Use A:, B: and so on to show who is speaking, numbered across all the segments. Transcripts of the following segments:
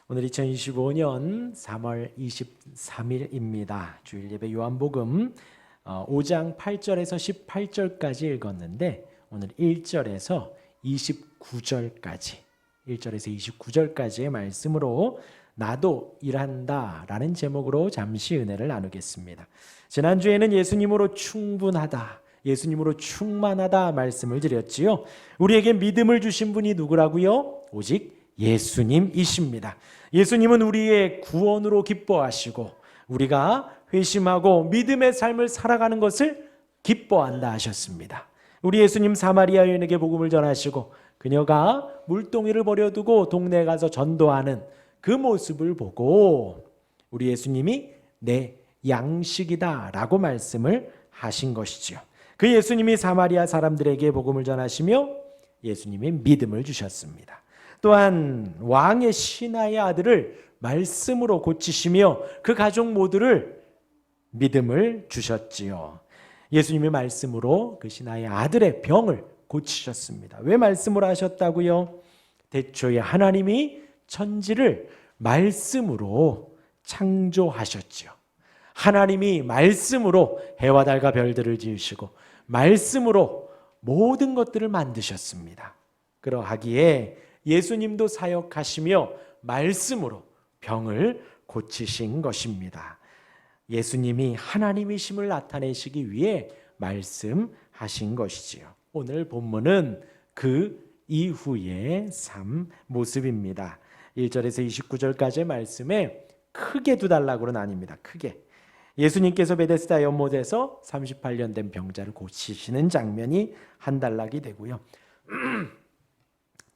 A: 오늘 2025년 3월 23일입니다. 주일 예배 요한복음 5장 8절에서 18절까지 읽었는데 오늘 1절에서 29절까지의 말씀으로 나도 일한다 라는 제목으로 잠시 은혜를 나누겠습니다. 지난주에는 예수님으로 충분하다, 예수님으로 충만하다 말씀을 드렸지요. 우리에게 믿음을 주신 분이 누구라고요? 오직 예수님이십니다. 예수님은 우리의 구원으로 기뻐하시고 우리가 회심하고 믿음의 삶을 살아가는 것을 기뻐한다 하셨습니다. 우리 예수님 사마리아 여인에게 복음을 전하시고 그녀가 물동이를 버려두고 동네에 가서 전도하는 그 모습을 보고 우리 예수님이 내 양식이다 라고 말씀을 하신 것이죠. 그 예수님이 사마리아 사람들에게 복음을 전하시며 예수님이 믿음을 주셨습니다. 또한 왕의 신하의 아들을 말씀으로 고치시며 그 가족 모두를 믿음을 주셨지요. 예수님이 말씀으로 그 신하의 아들의 병을 고치셨습니다. 왜 말씀으로 하셨다고요? 태초에 하나님이 천지를 말씀으로 창조하셨지요. 하나님이 말씀으로 해와 달과 별들을 지으시고 말씀으로 모든 것들을 만드셨습니다. 그러하기에 예수님도 사역하시며 말씀으로 병을 고치신 것입니다. 예수님이 하나님이심을 나타내시기 위해 말씀하신 것이지요. 오늘 본문은 그 이후의 삶 모습입니다. 1절에서 29절까지의 말씀에 크게 두 단락으로 나뉩니다. 크게. 예수님께서 베데스다 연못에서 38년 된 병자를 고치시는 장면이 한 단락이 되고요.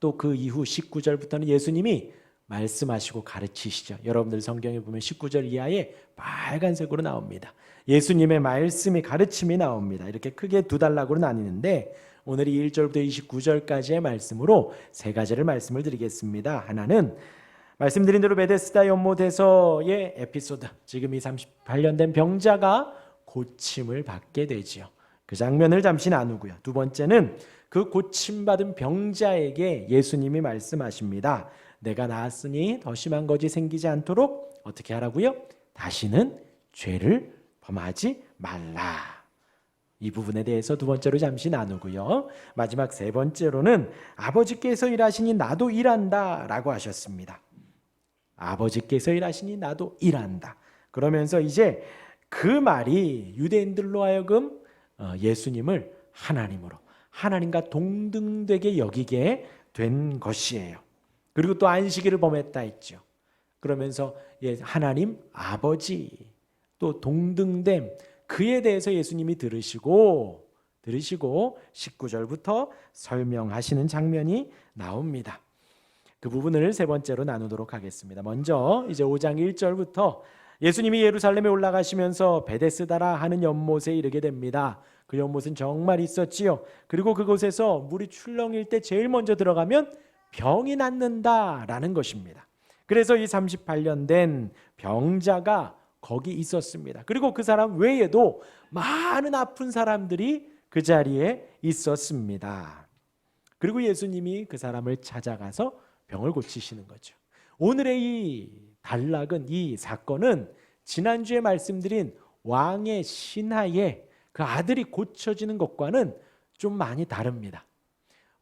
A: 또 그 이후 19절부터는 예수님이 말씀하시고 가르치시죠. 여러분들 성경에 보면 19절 이하에 빨간색으로 나옵니다. 예수님의 말씀이 가르침이 나옵니다. 이렇게 크게 두 단락으로 나뉘는데 오늘이 1절부터 29절까지의 말씀으로 세 가지를 말씀을 드리겠습니다. 하나는 말씀드린 대로 베데스다 연못에서의 에피소드, 지금 이 38년 된 병자가 고침을 받게 되지요. 그 장면을 잠시 나누고요. 두 번째는 그 고침받은 병자에게 예수님이 말씀하십니다. 내가 나았으니 더 심한 것이 생기지 않도록 어떻게 하라고요? 다시는 죄를 범하지 말라. 이 부분에 대해서 두 번째로 잠시 나누고요. 마지막 세 번째로는 아버지께서 일하시니 나도 일한다 라고 하셨습니다. 아버지께서 일하시니 나도 일한다. 그러면서 이제 그 말이 유대인들로 하여금 예수님을 하나님으로, 하나님과 동등되게 여기게 된 것이에요. 그리고 또 안식일을 범했다 했죠. 그러면서 하나님 아버지 또 동등됨, 그에 대해서 예수님이 들으시고 19절부터 설명하시는 장면이 나옵니다. 그 부분을 세 번째로 나누도록 하겠습니다. 먼저 이제 5장 1절부터 예수님이 예루살렘에 올라가시면서 베데스다라 하는 연못에 이르게 됩니다. 그 연못은 정말 있었지요. 그리고 그곳에서 물이 출렁일 때 제일 먼저 들어가면 병이 낫는다라는 것입니다. 그래서 이 38년 된 병자가 거기 있었습니다. 그리고 그 사람 외에도 많은 아픈 사람들이 그 자리에 있었습니다. 그리고 예수님이 그 사람을 찾아가서 병을 고치시는 거죠. 오늘의 이 단락은, 이 사건은 지난주에 말씀드린 왕의 신하의 그 아들이 고쳐지는 것과는 좀 많이 다릅니다.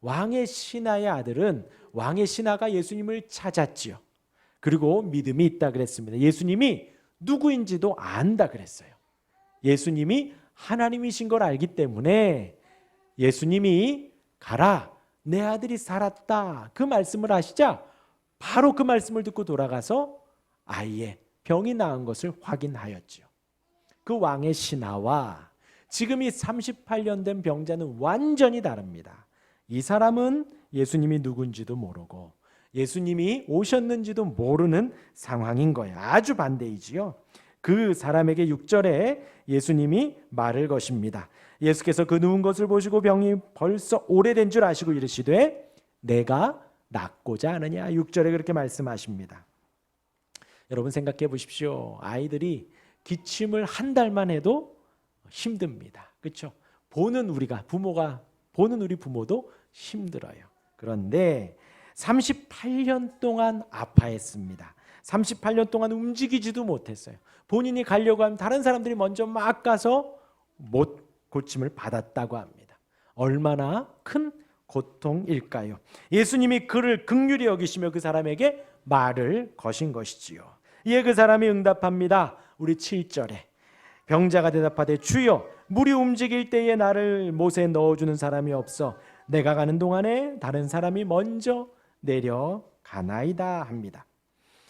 A: 왕의 신하의 아들은 왕의 신하가 예수님을 찾았지요. 그리고 믿음이 있다 그랬습니다. 예수님이 누구인지도 안다 그랬어요. 예수님이 하나님이신 걸 알기 때문에 예수님이 가라, 내 아들이 살았다 그 말씀을 하시자 바로 그 말씀을 듣고 돌아가서 아이의 병이 나은 것을 확인하였지요. 그 왕의 신하와 지금 이 38년 된 병자는 완전히 다릅니다. 이 사람은 예수님이 누군지도 모르고 예수님이 오셨는지도 모르는 상황인 거예요. 아주 반대이지요. 그 사람에게 6절에 예수님이 말을 거십니다. 예수께서 그 누운 것을 보시고 병이 벌써 오래된 줄 아시고 이르시되 내가 낫고자 하느냐. 6절에 그렇게 말씀하십니다. 여러분 생각해 보십시오. 아이들이 기침을 한 달만 해도 힘듭니다. 그렇죠? 보는 우리 부모도 힘들어요. 그런데 38년 동안 아파했습니다. 38년 동안 움직이지도 못했어요. 본인이 가려고 하면 다른 사람들이 먼저 막 가서 못 고침을 받았다고 합니다. 얼마나 큰 고통일까요? 예수님이 그를 긍휼히 여기시며 그 사람에게 말을 거신 것이지요. 이에 그 사람이 응답합니다. 우리 7절에 병자가 대답하되 주여 물이 움직일 때에 나를 못에 넣어주는 사람이 없어 내가 가는 동안에 다른 사람이 먼저 내려가나이다 합니다.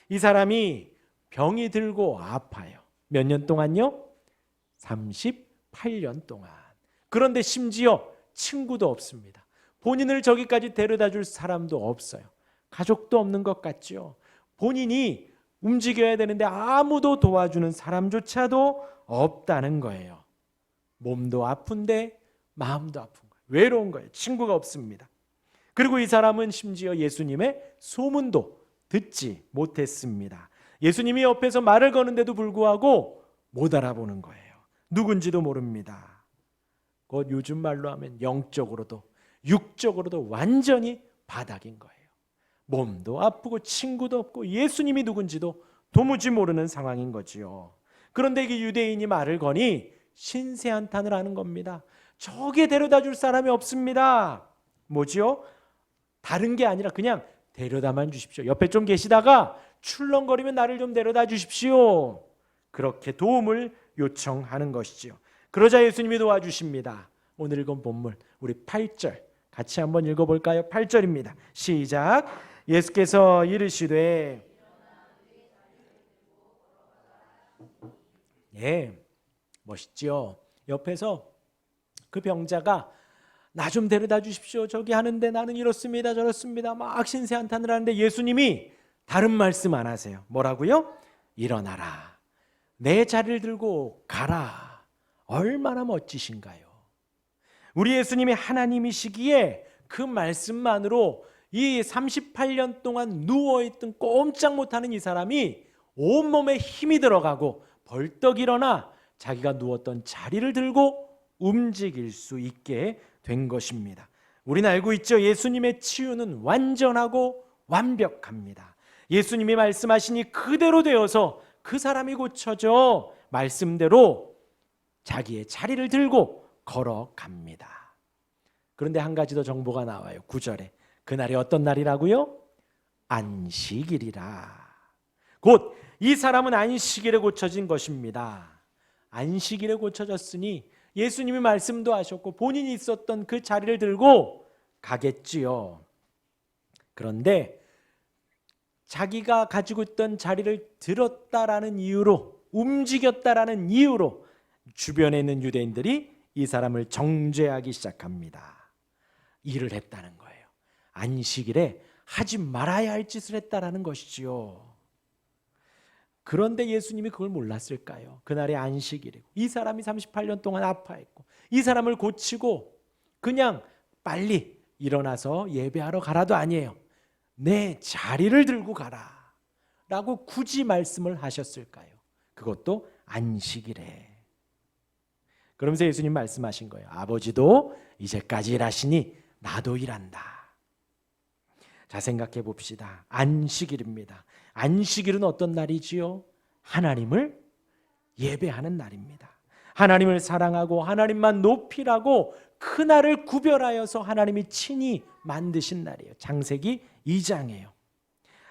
A: 이 사람이 병이 들고 아파요. 몇 년 동안요? 38년 동안. 그런데 심지어 친구도 없습니다. 본인을 저기까지 데려다 줄 사람도 없어요. 가족도 없는 것 같죠. 본인이 움직여야 되는데 아무도 도와주는 사람조차도 없다는 거예요. 몸도 아픈데 마음도 아픈 거예요. 외로운 거예요. 친구가 없습니다. 그리고 이 사람은 심지어 예수님의 소문도 듣지 못했습니다. 예수님이 옆에서 말을 거는데도 불구하고 못 알아보는 거예요. 누군지도 모릅니다. 곧 요즘 말로 하면 영적으로도 육적으로도 완전히 바닥인 거예요. 몸도 아프고 친구도 없고 예수님이 누군지도 도무지 모르는 상황인 거지요. 그런데 이게 유대인이 말을 거니 신세한탄을 하는 겁니다. 저기에 데려다 줄 사람이 없습니다. 뭐지요? 다른 게 아니라 그냥 데려다만 주십시오. 옆에 좀 계시다가 출렁거리면 나를 좀 데려다 주십시오. 그렇게 도움을 요청하는 것이지요. 그러자 예수님이 도와주십니다. 오늘 읽은 본문 우리 8절 같이 한번 읽어볼까요? 8절입니다. 시작. 예수께서 이르시되 멋있죠? 옆에서 그 병자가 나 좀 데려다 주십시오. 저기 하는데 나는 이렇습니다 저렇습니다 막 신세한탄을 하는데 예수님이 다른 말씀 안 하세요. 뭐라고요? 일어나라. 내 자리를 들고 가라. 얼마나 멋지신가요? 우리 예수님이 하나님이시기에 그 말씀만으로 이 38년 동안 누워있던 꼼짝 못하는 이 사람이 온몸에 힘이 들어가고 벌떡 일어나 자기가 누웠던 자리를 들고 움직일 수 있게 된 것입니다. 우리는 알고 있죠. 예수님의 치유는 완전하고 완벽합니다. 예수님이 말씀하시니 그대로 되어서 그 사람이 고쳐져 말씀대로 자기의 자리를 들고 걸어갑니다. 그런데 한 가지 더 정보가 나와요. 9절에 그날이 어떤 날이라고요? 안식일이라. 곧 이 사람은 안식일에 고쳐진 것입니다. 안식일에 고쳐졌으니 예수님이 말씀도 하셨고 본인이 있었던 그 자리를 들고 가겠지요. 그런데 자기가 가지고 있던 자리를 들었다라는 이유로 움직였다라는 이유로 주변에 있는 유대인들이 이 사람을 정죄하기 시작합니다. 일을 했다는 거예요. 안식일에 하지 말아야 할 짓을 했다라는 것이지요. 그런데 예수님이 그걸 몰랐을까요? 그날이 안식일이고 이 사람이 38년 동안 아파했고 이 사람을 고치고 그냥 빨리 일어나서 예배하러 가라도 아니에요. 내 자리를 들고 가라 라고 굳이 말씀을 하셨을까요? 그것도 안식일에. 그러면서 예수님 말씀하신 거예요. 아버지도 이제까지 일하시니 나도 일한다. 자, 생각해 봅시다. 안식일입니다. 안식일은 어떤 날이지요? 하나님을 예배하는 날입니다. 하나님을 사랑하고 하나님만 높이라고 그 날을 구별하여서 하나님이 친히 만드신 날이에요. 창세기 2장이에요.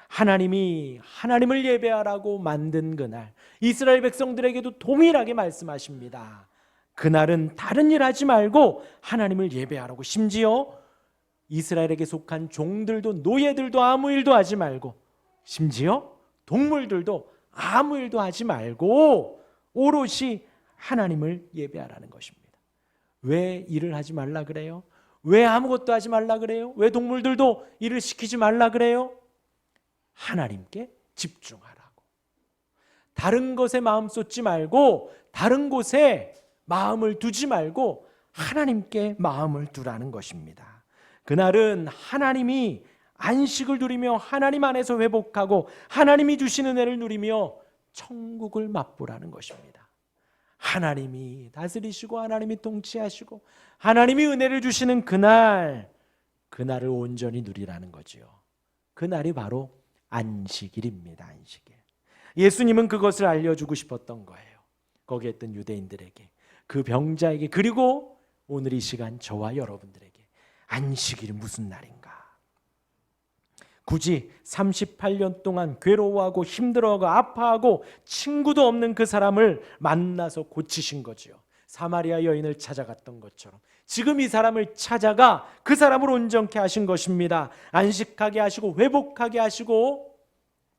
A: 하나님이 하나님을 예배하라고 만든 그날, 이스라엘 백성들에게도 동일하게 말씀하십니다. 그날은 다른 일 하지 말고 하나님을 예배하라고. 심지어 이스라엘에게 속한 종들도 노예들도 아무 일도 하지 말고, 심지어 동물들도 아무 일도 하지 말고 오롯이 하나님을 예배하라는 것입니다. 왜 일을 하지 말라 그래요? 왜 아무것도 하지 말라 그래요? 왜 동물들도 일을 시키지 말라 그래요? 하나님께 집중하라고. 다른 것에 마음 쏟지 말고, 다른 곳에 마음을 두지 말고 하나님께 마음을 두라는 것입니다. 그날은 하나님이 안식을 누리며 하나님 안에서 회복하고 하나님이 주신 은혜를 누리며 천국을 맛보라는 것입니다. 하나님이 다스리시고 하나님이 통치하시고 하나님이 은혜를 주시는 그날을 온전히 누리라는 거지요. 그날이 바로 안식일입니다. 안식일. 예수님은 그것을 알려주고 싶었던 거예요. 거기에 있던 유대인들에게, 그 병자에게, 그리고 오늘 이 시간 저와 여러분들에게 안식일이 무슨 날인가. 굳이 38년 동안 괴로워하고 힘들어하고 아파하고 친구도 없는 그 사람을 만나서 고치신 거지요. 사마리아 여인을 찾아갔던 것처럼 지금 이 사람을 찾아가 그 사람을 온전케 하신 것입니다. 안식하게 하시고 회복하게 하시고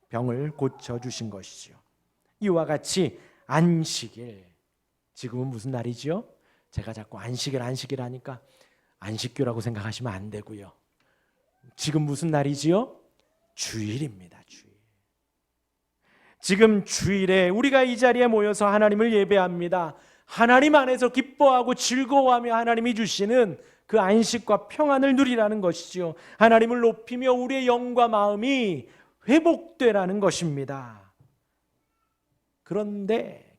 A: 병을 고쳐주신 것이지요. 이와 같이 안식일, 지금은 무슨 날이지요? 제가 자꾸 안식일 하니까 안식교라고 생각하시면 안 되고요. 지금 무슨 날이지요? 주일입니다. 주일. 지금 주일에 우리가 이 자리에 모여서 하나님을 예배합니다. 하나님 안에서 기뻐하고 즐거워하며 하나님이 주시는 그 안식과 평안을 누리라는 것이지요. 하나님을 높이며 우리의 영과 마음이 회복되라는 것입니다. 그런데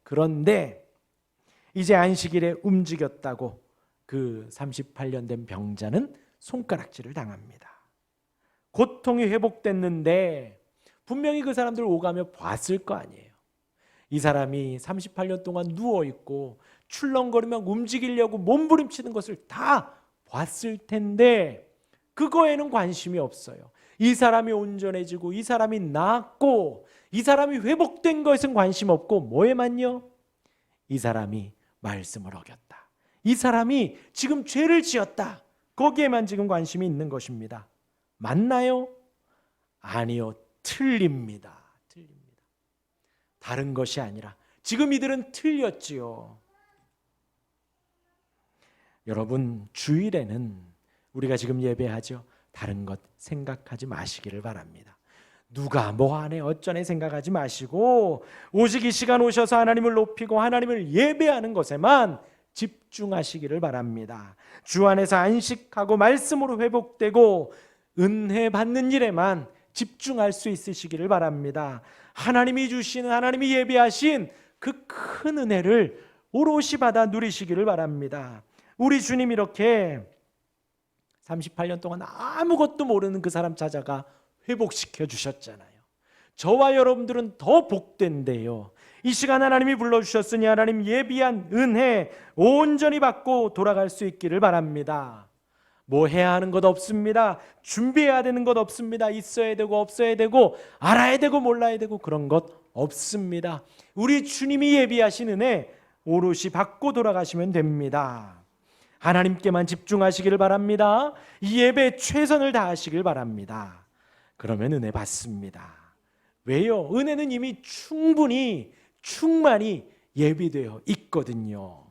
A: 이제 안식일에 움직였다고 그 38년 된 병자는 손가락질을 당합니다. 고통이 회복됐는데 분명히 그 사람들 오가며 봤을 거 아니에요. 이 사람이 38년 동안 누워있고 출렁거리며 움직이려고 몸부림치는 것을 다 봤을 텐데 그거에는 관심이 없어요. 이 사람이 온전해지고 이 사람이 낫고 이 사람이 회복된 것은 관심 없고 뭐에만요? 이 사람이 말씀을 어겼다. 이 사람이 지금 죄를 지었다. 거기에만 지금 관심이 있는 것입니다. 맞나요? 아니요. 틀립니다. 다른 것이 아니라 지금 이들은 틀렸지요. 여러분, 주일에는 우리가 지금 예배하죠. 다른 것 생각하지 마시기를 바랍니다. 누가 뭐 하네 어쩌네 생각하지 마시고 오직 이 시간 오셔서 하나님을 높이고 하나님을 예배하는 것에만 집중하시기를 바랍니다. 주 안에서 안식하고 말씀으로 회복되고 은혜 받는 일에만 집중할 수 있으시기를 바랍니다. 하나님이 주시는, 하나님이 예비하신 그 큰 은혜를 오롯이 받아 누리시기를 바랍니다. 우리 주님 이렇게 38년 동안 아무것도 모르는 그 사람 찾아가 회복시켜 주셨잖아요. 저와 여러분들은 더 복된데요. 이 시간 하나님이 불러주셨으니 하나님 예비한 은혜 온전히 받고 돌아갈 수 있기를 바랍니다. 뭐 해야 하는 것 없습니다. 준비해야 되는 것 없습니다. 있어야 되고 없어야 되고 알아야 되고 몰라야 되고 그런 것 없습니다. 우리 주님이 예비하신 은혜 오롯이 받고 돌아가시면 됩니다. 하나님께만 집중하시기를 바랍니다. 이 예배에 최선을 다하시길 바랍니다. 그러면 은혜 받습니다. 왜요? 은혜는 이미 충만히 예비되어 있거든요.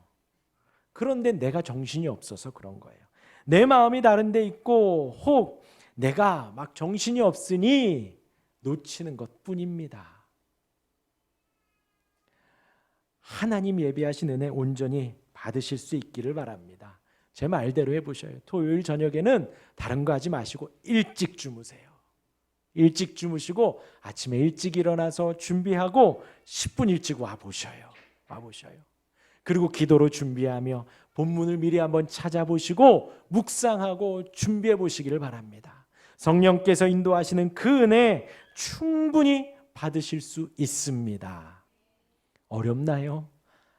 A: 그런데 내가 정신이 없어서 그런 거예요. 내 마음이 다른 데 있고 혹 내가 막 정신이 없으니 놓치는 것뿐입니다. 하나님 예비하신 은혜 온전히 받으실 수 있기를 바랍니다. 제 말대로 해보셔요. 토요일 저녁에는 다른 거 하지 마시고 일찍 주무세요. 일찍 주무시고 아침에 일찍 일어나서 준비하고 10분 일찍 와보셔요. 그리고 기도로 준비하며 본문을 미리 한번 찾아보시고 묵상하고 준비해 보시기를 바랍니다. 성령께서 인도하시는 그 은혜 충분히 받으실 수 있습니다. 어렵나요?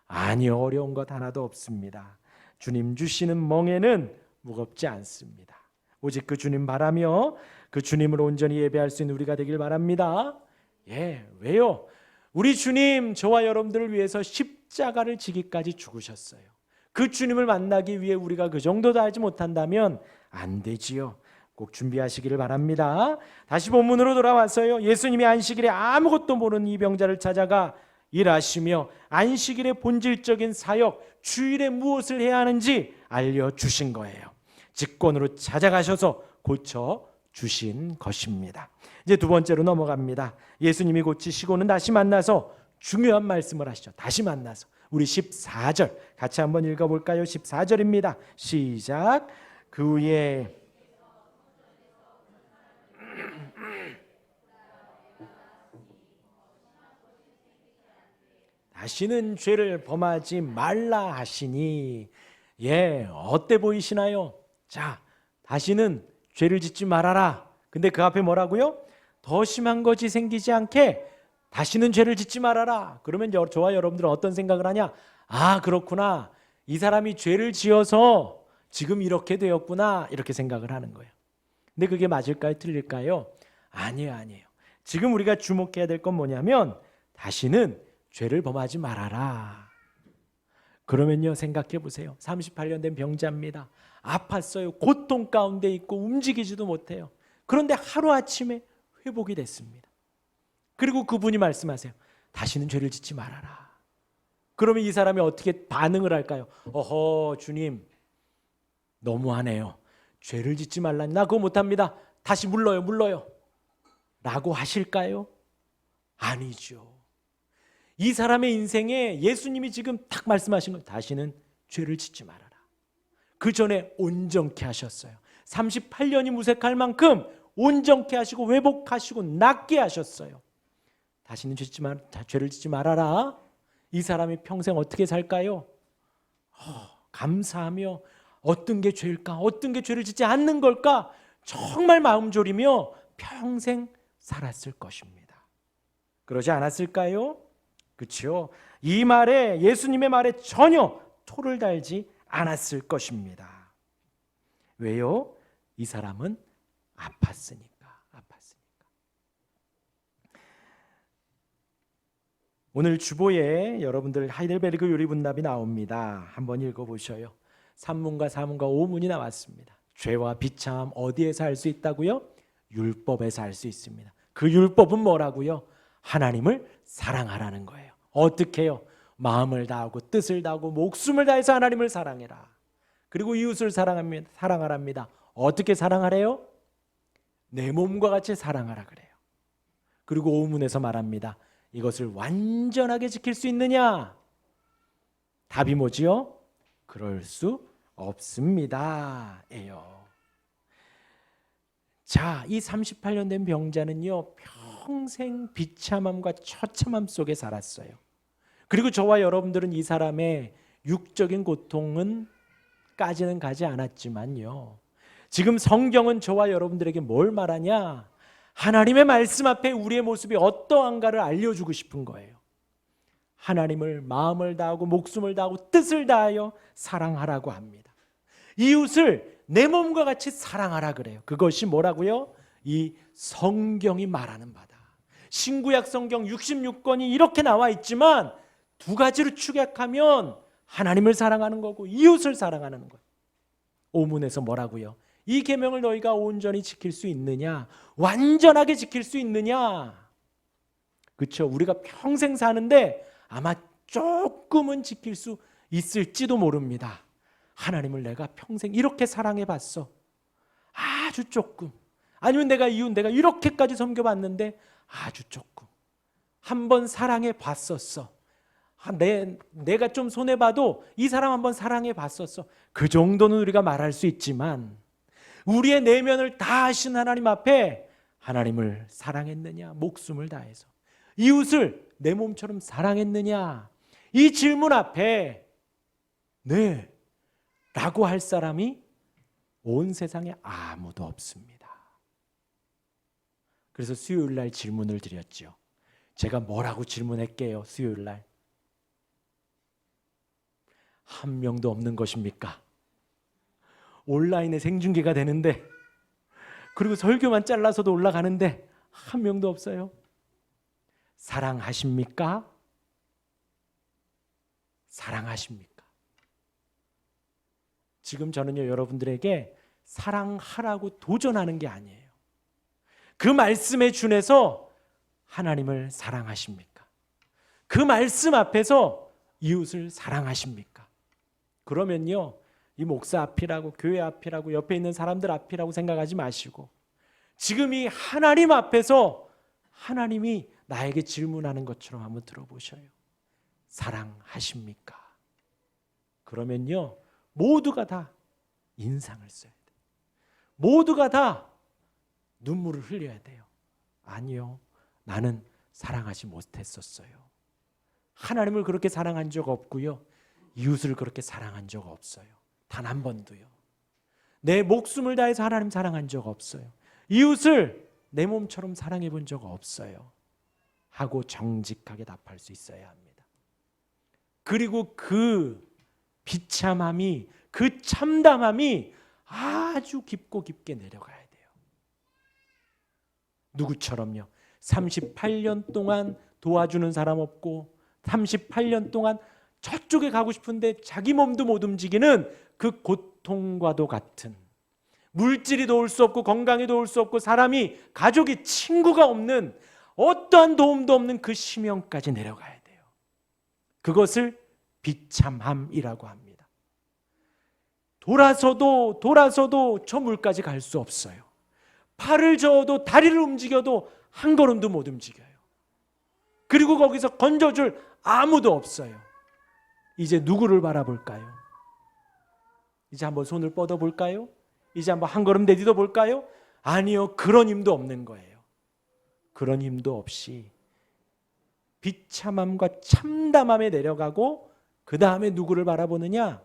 A: 아니요, 어려운 것 하나도 없습니다. 주님 주시는 멍에는 무겁지 않습니다. 오직 그 주님 바라며 그 주님을 온전히 예배할 수 있는 우리가 되길 바랍니다. 왜요? 우리 주님 저와 여러분들을 위해서 십자가를 지기까지 죽으셨어요. 그 주님을 만나기 위해 우리가 그 정도도 하지 못한다면 안 되지요. 꼭 준비하시기를 바랍니다. 다시 본문으로 돌아와서요. 예수님이 안식일에 아무것도 모르는 이 병자를 찾아가 일하시며 안식일의 본질적인 사역, 주일에 무엇을 해야 하는지 알려주신 거예요. 직권으로 찾아가셔서 고쳐주신 것입니다. 이제 두 번째로 넘어갑니다. 예수님이 고치시고는 다시 만나서 중요한 말씀을 하시죠. 다시 만나서 우리 14절 같이 한번 읽어볼까요? 14절입니다. 시작. 그 후에 다시는 죄를 범하지 말라 하시니 어때 보이시나요? 자, 다시는 죄를 짓지 말아라. 근데 그 앞에 뭐라고요? 더 심한 것이 생기지 않게 다시는 죄를 짓지 말아라. 그러면 저와 여러분들은 어떤 생각을 하냐? 아, 그렇구나. 이 사람이 죄를 지어서 지금 이렇게 되었구나. 이렇게 생각을 하는 거예요. 근데 그게 맞을까요? 틀릴까요? 아니에요, 아니에요. 지금 우리가 주목해야 될 건 뭐냐면 다시는 죄를 범하지 말아라. 그러면요, 생각해 보세요. 38년 된 병자입니다. 아팠어요. 고통 가운데 있고 움직이지도 못해요. 그런데 하루아침에 회복이 됐습니다. 그리고 그분이 말씀하세요. 다시는 죄를 짓지 말아라. 그러면 이 사람이 어떻게 반응을 할까요? 어허, 주님 너무하네요. 죄를 짓지 말라니 나 그거 못합니다. 다시 물러요 라고 하실까요? 아니죠. 이 사람의 인생에 예수님이 지금 딱 말씀하신 거예요. 다시는 죄를 짓지 말아라. 그 전에 온전케 하셨어요. 38년이 무색할 만큼 온전케 하시고 회복하시고 낫게 하셨어요. 다시는 죄를 짓지 말아라. 이 사람이 평생 어떻게 살까요? 감사하며 어떤 게 죄일까? 어떤 게 죄를 짓지 않는 걸까? 정말 마음 졸이며 평생 살았을 것입니다. 그러지 않았을까요? 그렇죠? 이 말에, 예수님의 말에 전혀 토를 달지 않았을 것입니다. 왜요? 이 사람은 아팠으니까. 오늘 주보에 여러분들 하이델베르그 요리분답이 나옵니다. 한번 읽어보셔요. 3문과 4문과 5문이 나왔습니다. 죄와 비참함 어디에서 할 수 있다고요? 율법에서 할 수 있습니다. 그 율법은 뭐라고요? 하나님을 사랑하라는 거예요. 어떻게 해요? 마음을 다하고 뜻을 다하고 목숨을 다해서 하나님을 사랑해라. 그리고 이웃을 사랑하랍니다. 어떻게 사랑하래요? 내 몸과 같이 사랑하라 그래요. 그리고 5문에서 말합니다. 이것을 완전하게 지킬 수 있느냐? 답이 뭐지요? 그럴 수 없습니다. 예요. 자, 이 38년 된 병자는요, 평생 비참함과 처참함 속에 살았어요. 그리고 저와 여러분들은 이 사람의 육적인 고통은 까지는 가지 않았지만요, 지금 성경은 저와 여러분들에게 뭘 말하냐? 하나님의 말씀 앞에 우리의 모습이 어떠한가를 알려주고 싶은 거예요. 하나님을 마음을 다하고 목숨을 다하고 뜻을 다하여 사랑하라고 합니다. 이웃을 내 몸과 같이 사랑하라 그래요. 그것이 뭐라고요? 이 성경이 말하는 바다. 신구약 성경 66권이 이렇게 나와 있지만 두 가지로 축약하면 하나님을 사랑하는 거고 이웃을 사랑하는 거예요. 오문에서 뭐라고요? 이 계명을 너희가 온전히 지킬 수 있느냐? 완전하게 지킬 수 있느냐? 그렇죠? 우리가 평생 사는데 아마 조금은 지킬 수 있을지도 모릅니다. 하나님을 내가 평생 이렇게 사랑해 봤어. 아주 조금. 아니면 내가 이렇게까지 섬겨봤는데 아주 조금. 한번 사랑해 봤었어. 내가 좀 손해봐도 이 사람 한번 사랑해 봤었어. 그 정도는 우리가 말할 수 있지만 우리의 내면을 다 아신 하나님 앞에 하나님을 사랑했느냐? 목숨을 다해서. 이웃을 내 몸처럼 사랑했느냐? 이 질문 앞에 네 라고 할 사람이 온 세상에 아무도 없습니다. 그래서 수요일 날 질문을 드렸죠. 제가 뭐라고 질문할게요? 수요일 날. 한 명도 없는 것입니까? 온라인에 생중계가 되는데, 그리고 설교만 잘라서도 올라가는데 한 명도 없어요. 사랑하십니까? 사랑하십니까? 지금 저는요, 여러분들에게 사랑하라고 도전하는 게 아니에요. 그 말씀에 준해서 하나님을 사랑하십니까? 그 말씀 앞에서 이웃을 사랑하십니까? 그러면요, 이 목사 앞이라고, 교회 앞이라고, 옆에 있는 사람들 앞이라고 생각하지 마시고 지금 이 하나님 앞에서 하나님이 나에게 질문하는 것처럼 한번 들어보셔요. 사랑하십니까? 그러면요, 모두가 다 인상을 써야 돼요. 모두가 다 눈물을 흘려야 돼요. 아니요, 나는 사랑하지 못했었어요. 하나님을 그렇게 사랑한 적 없고요, 이웃을 그렇게 사랑한 적 없어요. 단 한 번도요. 내 목숨을 다해서 하나님 사랑한 적 없어요. 이웃을 내 몸처럼 사랑해 본 적 없어요 하고 정직하게 답할 수 있어야 합니다. 그리고 그 비참함이, 그 참담함이 아주 깊고 깊게 내려가야 돼요. 누구처럼요? 38년 동안 도와주는 사람 없고 38년 동안 저쪽에 가고 싶은데 자기 몸도 못 움직이는 그 고통과도 같은, 물질이 도울 수 없고 건강이 도울 수 없고 사람이, 가족이, 친구가 없는, 어떠한 도움도 없는 그 심령까지 내려가야 돼요. 그것을 비참함이라고 합니다. 돌아서도 저 물까지 갈 수 없어요. 팔을 저어도 다리를 움직여도 한 걸음도 못 움직여요. 그리고 거기서 건져줄 아무도 없어요. 이제 누구를 바라볼까요? 이제 한번 손을 뻗어볼까요? 이제 한번 한 걸음 내딛어 볼까요? 아니요, 그런 힘도 없는 거예요. 그런 힘도 없이 비참함과 참담함에 내려가고, 그 다음에 누구를 바라보느냐?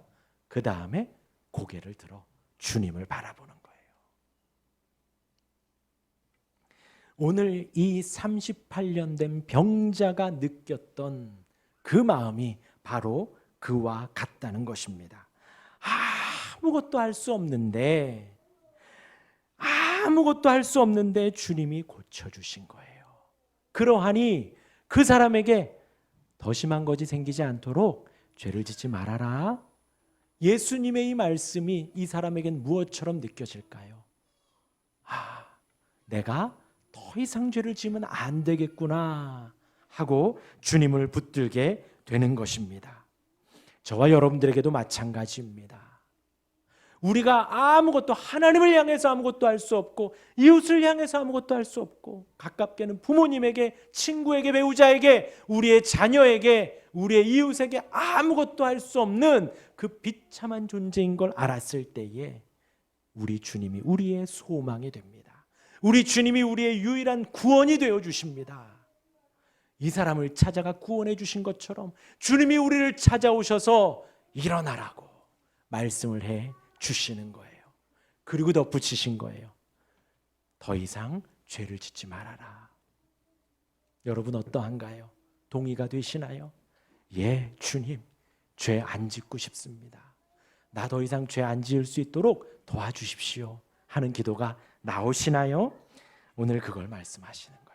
A: 그 다음에 고개를 들어 주님을 바라보는 거예요. 오늘 이 38년 된 병자가 느꼈던 그 마음이 바로 그와 같다는 것입니다. 아무것도 할 수 없는데 주님이 고쳐주신 거예요. 그러하니 그 사람에게 더 심한 것이 생기지 않도록 죄를 짓지 말아라. 예수님의 이 말씀이 이 사람에겐 무엇처럼 느껴질까요? 내가 더 이상 죄를 지으면 안 되겠구나 하고 주님을 붙들게 되는 것입니다. 저와 여러분들에게도 마찬가지입니다. 우리가 아무것도, 하나님을 향해서 아무것도 할 수 없고, 이웃을 향해서 아무것도 할 수 없고, 가깝게는 부모님에게, 친구에게, 배우자에게, 우리의 자녀에게, 우리의 이웃에게 아무것도 할 수 없는 그 비참한 존재인 걸 알았을 때에 우리 주님이 우리의 소망이 됩니다. 우리 주님이 우리의 유일한 구원이 되어 주십니다. 이 사람을 찾아가 구원해 주신 것처럼 주님이 우리를 찾아오셔서 일어나라고 말씀을 해 주시는 거예요. 그리고 덧붙이신 거예요. 더 이상 죄를 짓지 말아라. 여러분 어떠한가요? 동의가 되시나요? 예, 주님, 죄 안 짓고 싶습니다. 나 더 이상 죄 안 지을 수 있도록 도와주십시오 하는 기도가 나오시나요? 오늘 그걸 말씀하시는 거예요.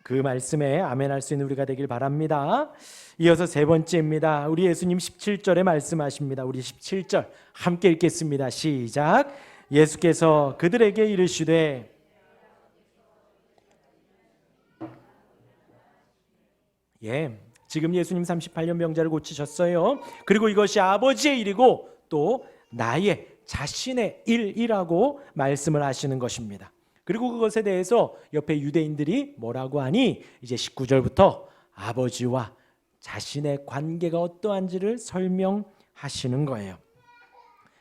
A: 그 말씀에 아멘할 수 있는 우리가 되길 바랍니다. 이어서 세 번째입니다. 우리 예수님 17절에 말씀하십니다. 우리 17절 함께 읽겠습니다. 시작. 예수께서 그들에게 이르시되, 지금 예수님 38년 병자를 고치셨어요. 그리고 이것이 아버지의 일이고 또 나의, 자신의 일이라고 말씀을 하시는 것입니다. 그리고 그것에 대해서 옆에 유대인들이 뭐라고 하니 이제 19절부터 아버지와 자신의 관계가 어떠한지를 설명하시는 거예요.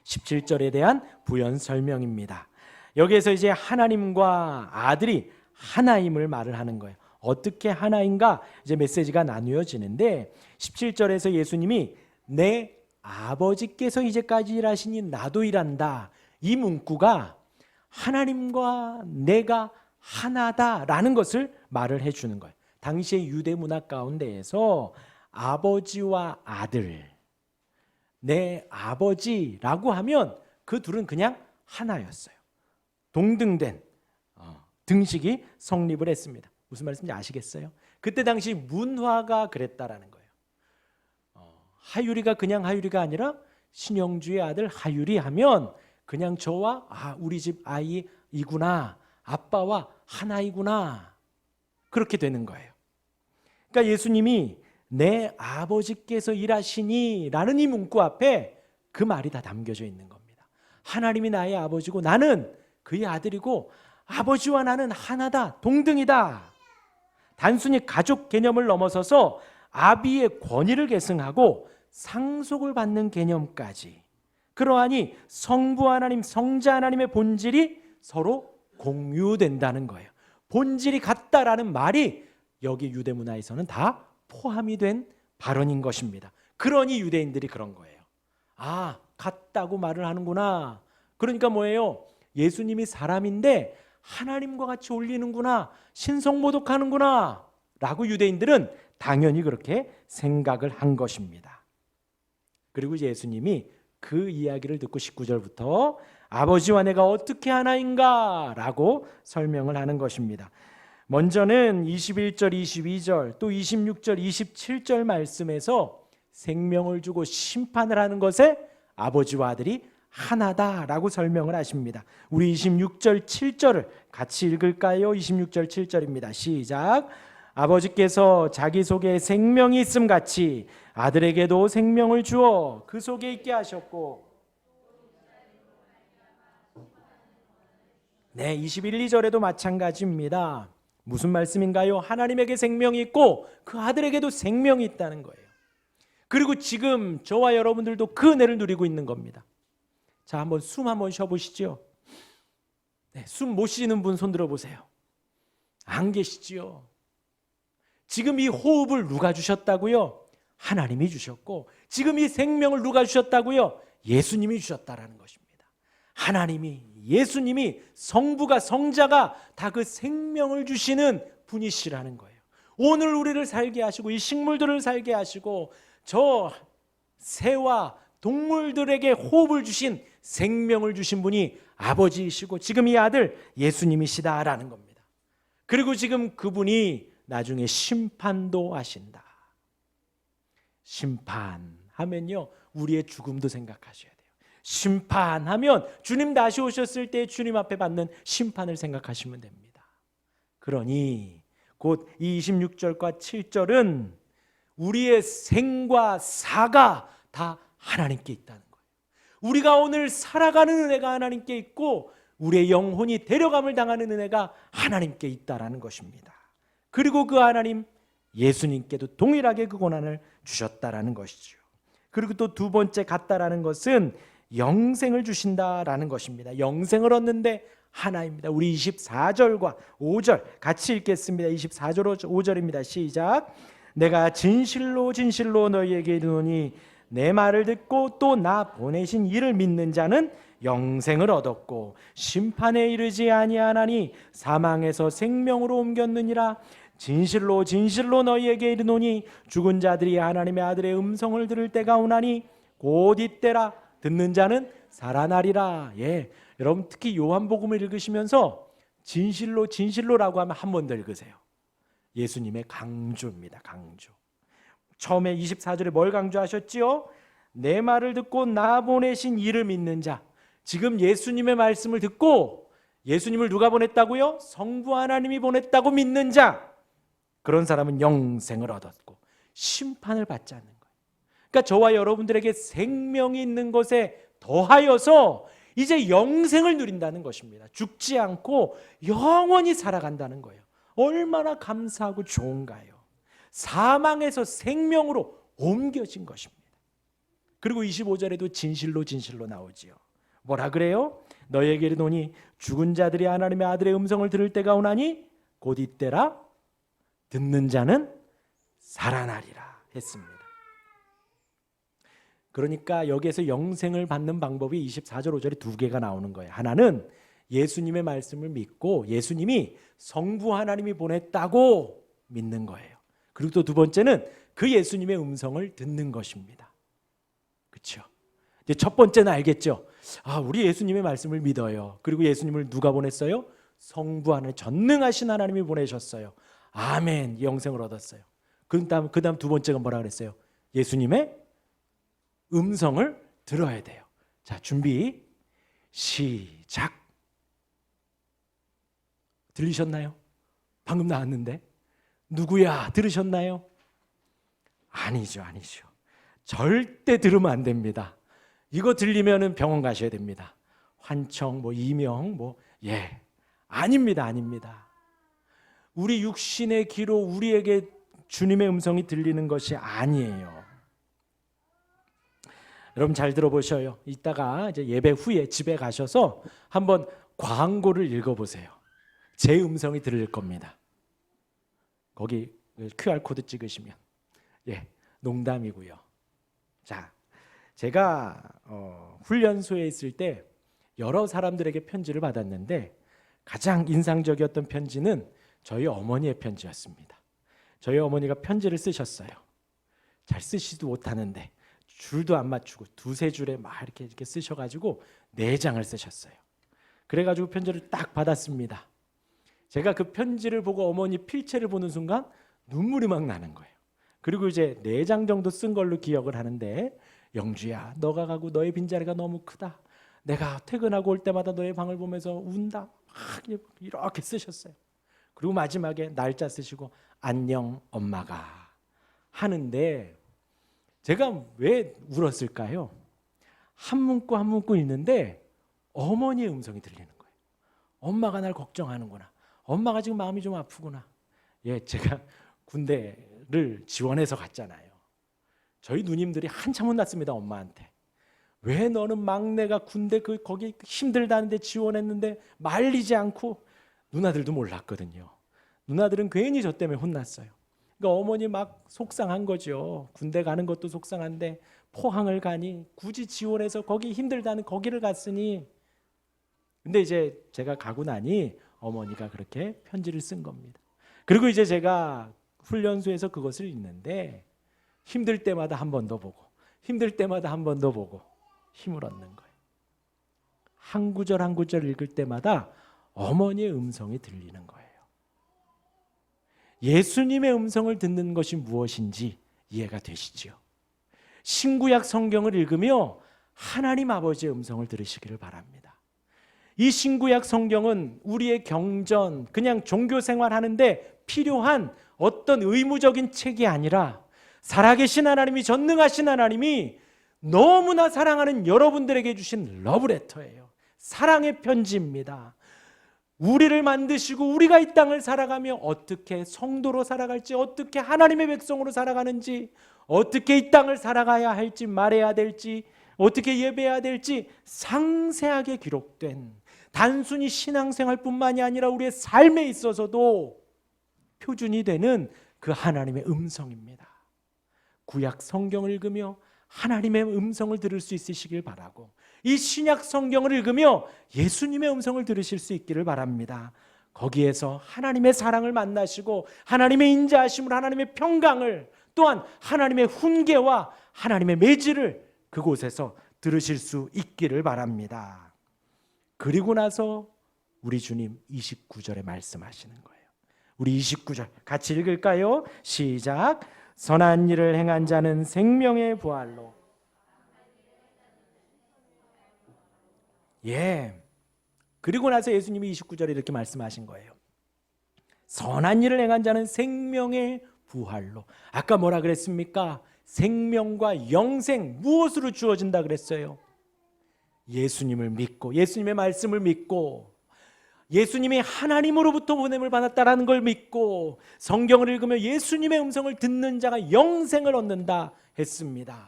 A: 17절에 대한 부연 설명입니다. 여기에서 이제 하나님과 아들이 하나임을 말을 하는 거예요. 어떻게 하나인가? 이제 메시지가 나누어지는데 17절에서 예수님이 내 아버지께서 이제까지 일하시니 나도 일한다. 이 문구가 하나님과 내가 하나다라는 것을 말을 해주는 거예요. 당시의 유대 문화 가운데에서 아버지와 아들, 내 아버지라고 하면 그 둘은 그냥 하나였어요. 동등된 등식이 성립을 했습니다. 무슨 말씀인지 아시겠어요? 그때 당시 문화가 그랬다라는 거예요. 하율이가 그냥 하율이가 아니라 신영주의 아들 하율이 하면 그냥 저와 우리 집 아이이구나, 아빠와 하나이구나, 그렇게 되는 거예요. 그러니까 예수님이 내 아버지께서 일하시니 라는 이 문구 앞에 그 말이 다 담겨져 있는 겁니다. 하나님이 나의 아버지고 나는 그의 아들이고 아버지와 나는 하나다, 동등이다. 단순히 가족 개념을 넘어서서 아비의 권위를 계승하고 상속을 받는 개념까지, 그러하니 성부 하나님, 성자 하나님의 본질이 서로 공유된다는 거예요. 본질이 같다라는 말이 여기 유대 문화에서는 다 포함이 된 발언인 것입니다. 그러니 유대인들이 그런 거예요. 같다고 말을 하는구나. 그러니까 뭐예요? 예수님이 사람인데 하나님과 같이 올리는구나, 신성모독하는구나 라고 유대인들은 당연히 그렇게 생각을 한 것입니다. 그리고 예수님이 그 이야기를 듣고 19절부터 아버지와 내가 어떻게 하나인가 라고 설명을 하는 것입니다. 먼저는 21절, 22절, 또 26절, 27절 말씀에서 생명을 주고 심판을 하는 것에 아버지와 아들이 하나다라고 설명을 하십니다. 우리 26절, 7절을 같이 읽을까요? 26절, 7절입니다. 시작. 아버지께서 자기 속에 생명이 있음 같이 아들에게도 생명을 주어 그 속에 있게 하셨고, 네, 21, 2절에도 마찬가지입니다. 무슨 말씀인가요? 하나님에게 생명이 있고 그 아들에게도 생명이 있다는 거예요. 그리고 지금 저와 여러분들도 그 은혜를 누리고 있는 겁니다. 자, 한번 숨 한번 쉬어보시죠. 네, 숨 못 쉬는 분 손 들어보세요. 안 계시지요? 지금 이 호흡을 누가 주셨다고요? 하나님이 주셨고, 지금 이 생명을 누가 주셨다고요? 예수님이 주셨다라는 것입니다. 하나님이, 예수님이, 성부가, 성자가 다 그 생명을 주시는 분이시라는 거예요. 오늘 우리를 살게 하시고 이 식물들을 살게 하시고 저 새와 동물들에게 호흡을 주신, 생명을 주신 분이 아버지이시고 지금 이 아들 예수님이시다라는 겁니다. 그리고 지금 그분이 나중에 심판도 하신다. 심판하면요, 우리의 죽음도 생각하셔야 돼요. 심판하면 주님 다시 오셨을 때 주님 앞에 받는 심판을 생각하시면 됩니다. 그러니 곧 26절과 7절은 우리의 생과 사가 다 하나님께 있다는 거예요. 우리가 오늘 살아가는 은혜가 하나님께 있고 우리의 영혼이 데려감을 당하는 은혜가 하나님께 있다라는 것입니다. 그리고 그 하나님 예수님께도 동일하게 그 고난을 주셨다라는 것이죠. 그리고 또 두 번째 같다라는 것은 영생을 주신다라는 것입니다. 영생을 얻는데 하나입니다. 우리 24절과 5절 같이 읽겠습니다. 24절 5절입니다. 시작. 내가 진실로 진실로 너희에게 이르노니 내 말을 듣고 또 나 보내신 이를 믿는 자는 영생을 얻었고 심판에 이르지 아니하나니 사망에서 생명으로 옮겼느니라. 진실로 진실로 너희에게 이르노니 죽은 자들이 하나님의 아들의 음성을 들을 때가 오나니 곧 이때라. 듣는 자는 살아나리라. 예, 여러분 특히 요한복음을 읽으시면서 진실로 진실로라고 하면 한 번 더 읽으세요. 예수님의 강조입니다. 강조. 처음에 24절에 뭘 강조하셨지요? 내 말을 듣고 나 보내신 이를 믿는 자. 지금 예수님의 말씀을 듣고 예수님을 누가 보냈다고요? 성부 하나님이 보냈다고 믿는 자. 그런 사람은 영생을 얻었고 심판을 받지 않는 거예요. 그러니까 저와 여러분들에게 생명이 있는 것에 더하여서 이제 영생을 누린다는 것입니다. 죽지 않고 영원히 살아간다는 거예요. 얼마나 감사하고 좋은가요? 사망에서 생명으로 옮겨진 것입니다. 그리고 25절에도 진실로 진실로 나오지요. 뭐라 그래요? 너희에게 이르노니 죽은 자들이 하나님의 아들의 음성을 들을 때가 오나니 곧 이때라. 듣는 자는 살아나리라 했습니다. 그러니까 여기에서 영생을 받는 방법이 24절 5절에 두 개가 나오는 거예요. 하나는 예수님의 말씀을 믿고 예수님이 성부 하나님이 보냈다고 믿는 거예요. 그리고 또 두 번째는 그 예수님의 음성을 듣는 것입니다. 그렇죠? 첫 번째는 알겠죠? 우리 예수님의 말씀을 믿어요. 그리고 예수님을 누가 보냈어요? 성부 하나님, 전능하신 하나님이 보내셨어요. 아멘, 영생을 얻었어요. 그 다음 두 번째가 뭐라 그랬어요? 예수님의 음성을 들어야 돼요. 자, 준비 시작. 들리셨나요? 방금 나왔는데 누구야? 들으셨나요? 아니죠. 절대 들으면 안 됩니다. 이거 들리면은 병원 가셔야 됩니다. 환청, 이명, 아닙니다. 우리 육신의 귀로 우리에게 주님의 음성이 들리는 것이 아니에요. 여러분 잘 들어보셔요. 이따가 이제 예배 후에 집에 가셔서 한번 광고를 읽어보세요. 제 음성이 들릴 겁니다. 거기 QR코드 찍으시면. 농담이고요. 자, 제가 훈련소에 있을 때 여러 사람들에게 편지를 받았는데 가장 인상적이었던 편지는 저희 어머니의 편지였습니다. 저희 어머니가 편지를 쓰셨어요. 잘 쓰시지도 못하는데 줄도 안 맞추고 두세 줄에 막 이렇게 쓰셔가지고 4장을 쓰셨어요. 그래가지고 편지를 딱 받았습니다. 제가 그 편지를 보고 어머니 필체를 보는 순간 눈물이 막 나는 거예요. 그리고 이제 4장 정도 쓴 걸로 기억을 하는데, 영주야, 너가 가고 너의 빈자리가 너무 크다. 내가 퇴근하고 올 때마다 너의 방을 보면서 운다. 막 이렇게 쓰셨어요. 그리고 마지막에 날짜 쓰시고 안녕 엄마가 하는데, 제가 왜 울었을까요? 한 문구 한 문구 읽는데 어머니의 음성이 들리는 거예요. 엄마가 날 걱정하는구나. 엄마가 지금 마음이 좀 아프구나. 예, 제가 군대를 지원해서 갔잖아요. 저희 누님들이 한참 혼났습니다, 엄마한테. 왜 너는 막내가 군대 거기 힘들다는데 지원했는데 말리지 않고. 누나들도 몰랐거든요. 누나들은 괜히 저 때문에 혼났어요. 그러니까 어머니 막 속상한 거죠. 군대 가는 것도 속상한데 포항을 가니, 굳이 지원해서 거기 힘들다는 거기를 갔으니. 근데 이제 제가 가고 나니 어머니가 그렇게 편지를 쓴 겁니다. 그리고 이제 제가 훈련소에서 그것을 읽는데 힘들 때마다 한 번 더 보고, 힘들 때마다 한 번 더 보고 힘을 얻는 거예요. 한 구절 한 구절 읽을 때마다 어머니의 음성이 들리는 거예요. 예수님의 음성을 듣는 것이 무엇인지 이해가 되시지요? 신구약 성경을 읽으며 하나님 아버지의 음성을 들으시기를 바랍니다. 이 신구약 성경은 우리의 경전, 그냥 종교 생활하는데 필요한 어떤 의무적인 책이 아니라 살아계신 하나님이, 전능하신 하나님이 너무나 사랑하는 여러분들에게 주신 러브레터예요. 사랑의 편지입니다. 우리를 만드시고 우리가 이 땅을 살아가며 어떻게 성도로 살아갈지, 어떻게 하나님의 백성으로 살아가는지, 어떻게 이 땅을 살아가야 할지, 말해야 될지, 어떻게 예배해야 될지 상세하게 기록된, 단순히 신앙생활뿐만이 아니라 우리의 삶에 있어서도 표준이 되는 그 하나님의 음성입니다. 구약 성경을 읽으며 하나님의 음성을 들을 수 있으시길 바라고, 이 신약 성경을 읽으며 예수님의 음성을 들으실 수 있기를 바랍니다. 거기에서 하나님의 사랑을 만나시고 하나님의 인자하심을, 하나님의 평강을, 또한 하나님의 훈계와 하나님의 매질을 그곳에서 들으실 수 있기를 바랍니다. 그리고 나서 우리 주님 29절에 말씀하시는 거예요. 우리 29절 같이 읽을까요? 시작. 선한 일을 행한 자는 생명의 부활로. 예. 그리고 나서 예수님이 29절에 이렇게 말씀하신 거예요. 선한 일을 행한 자는 생명의 부활로. 아까 뭐라 그랬습니까? 생명과 영생, 무엇으로 주어진다 그랬어요? 예수님을 믿고, 예수님의 말씀을 믿고, 예수님이 하나님으로부터 보냄을 받았다라는 걸 믿고 성경을 읽으며 예수님의 음성을 듣는 자가 영생을 얻는다 했습니다.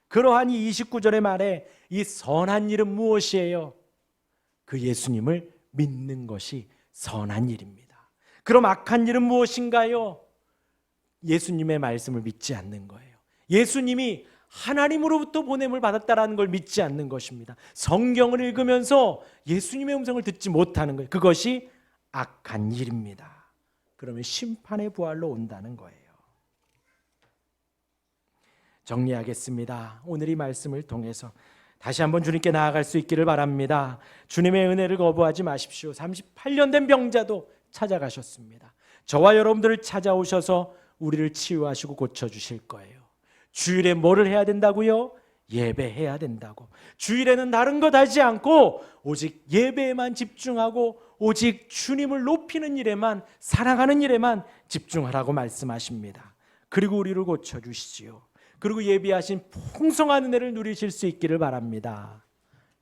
A: 그러하니 29절의 말에 이 선한 일은 무엇이에요? 그 예수님을 믿는 것이 선한 일입니다. 그럼 악한 일은 무엇인가요? 예수님의 말씀을 믿지 않는 거예요. 예수님이 하나님으로부터 보냄을 받았다라는 걸 믿지 않는 것입니다. 성경을 읽으면서 예수님의 음성을 듣지 못하는 거예요. 그것이 악한 일입니다. 그러면 심판의 부활로 온다는 거예요. 정리하겠습니다. 오늘 이 말씀을 통해서 다시 한번 주님께 나아갈 수 있기를 바랍니다. 주님의 은혜를 거부하지 마십시오. 38년 된 병자도 찾아가셨습니다. 저와 여러분들을 찾아오셔서 우리를 치유하시고 고쳐주실 거예요. 주일에 뭐를 해야 된다고요? 예배해야 된다고. 주일에는 다른 것 하지 않고 오직 예배에만 집중하고 오직 주님을 높이는 일에만, 사랑하는 일에만 집중하라고 말씀하십니다. 그리고 우리를 고쳐주시지요. 그리고 예비하신 풍성한 은혜를 누리실 수 있기를 바랍니다.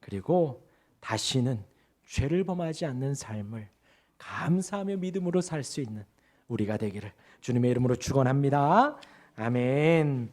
A: 그리고 다시는 죄를 범하지 않는 삶을 감사하며 믿음으로 살 수 있는 우리가 되기를 주님의 이름으로 축원합니다. 아멘.